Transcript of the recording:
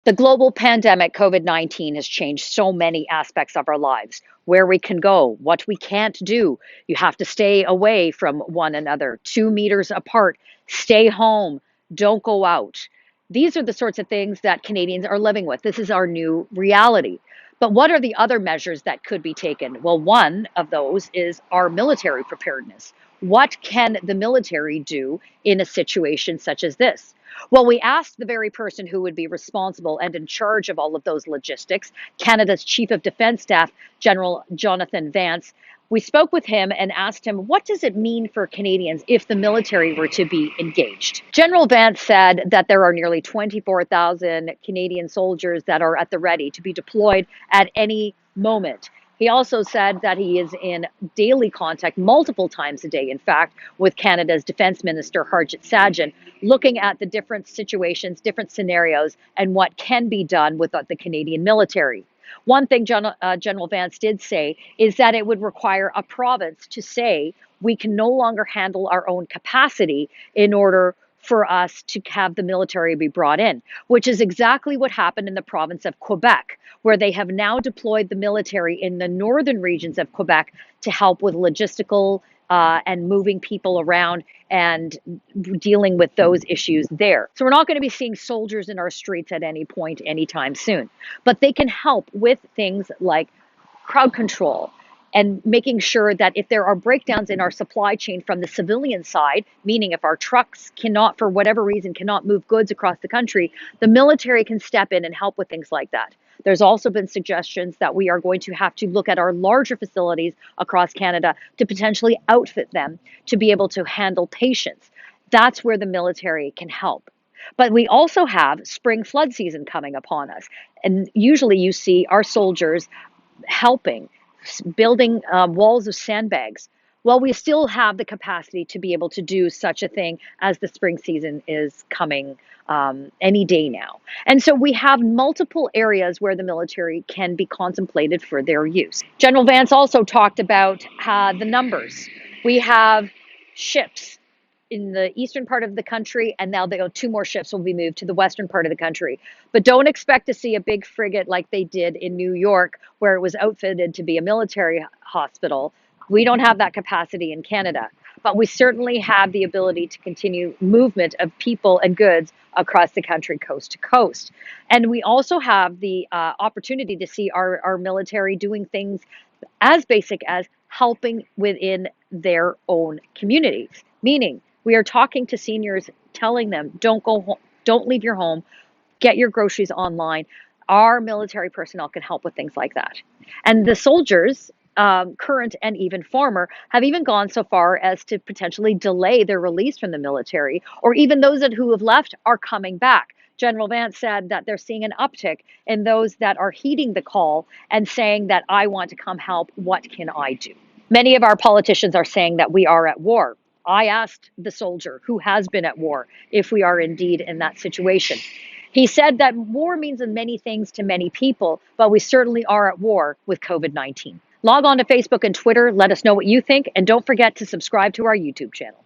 The global pandemic, COVID-19, has changed so many aspects of our lives. Where we can go, what we can't do. You have to stay away from one another, 2 meters apart, stay home, don't go out. These are the sorts of things that Canadians are living with. This is our new reality. But what are the other measures that could be taken? Well, one of those is our military preparedness. What can the military do in a situation such as this? Well, we asked the very person who would be responsible and in charge of all of those logistics, Canada's Chief of Defence Staff, General Jonathan Vance. We spoke with him and asked him, what does it mean for Canadians if the military were to be engaged? General Vance said that there are nearly 24,000 Canadian soldiers that are at the ready to be deployed at any moment. He also said that he is in daily contact, multiple times a day, in fact, with Canada's Defence Minister, Harjit Sajjan, looking at the different situations, different scenarios, and what can be done with the Canadian military. One thing General Vance did say is that it would require a province to say we can no longer handle our own capacity in order for us to have the military be brought in, which is exactly what happened in the province of Quebec, where they have now deployed the military in the northern regions of Quebec to help with logistical and moving people around and dealing with those issues there. So we're not going to be seeing soldiers in our streets at any point anytime soon, but they can help with things like crowd control and making sure that if there are breakdowns in our supply chain from the civilian side, meaning if our trucks cannot, for whatever reason, cannot move goods across the country, the military can step in and help with things like that. There's also been suggestions that we are going to have to look at our larger facilities across Canada to potentially outfit them to be able to handle patients. That's where the military can help. But we also have spring flood season coming upon us. And usually you see our soldiers helping, building walls of sandbags. Well, we still have the capacity to be able to do such a thing as the spring season is coming any day now. And so we have multiple areas where the military can be contemplated for their use. General Vance also talked about the numbers. We have ships in the eastern part of the country, and now 2 more ships will be moved to the western part of the country. But don't expect to see a big frigate like they did in New York, where it was outfitted to be a military hospital. We don't have that capacity in Canada, but we certainly have the ability to continue movement of people and goods across the country, coast to coast. And we also have the opportunity to see our military doing things as basic as helping within their own communities, meaning we are talking to seniors, telling them, don't go home, don't leave your home, get your groceries online. Our military personnel can help with things like that. And the soldiers, current and even former, have even gone so far as to potentially delay their release from the military, or even those who have left are coming back. General Vance said that they're seeing an uptick in those that are heeding the call and saying that I want to come help. What can I do? Many of our politicians are saying that we are at war. I asked the soldier who has been at war if we are indeed in that situation. He said that war means many things to many people, but we certainly are at war with COVID-19. Log on to Facebook and Twitter. Let us know what you think. And don't forget to subscribe to our YouTube channel.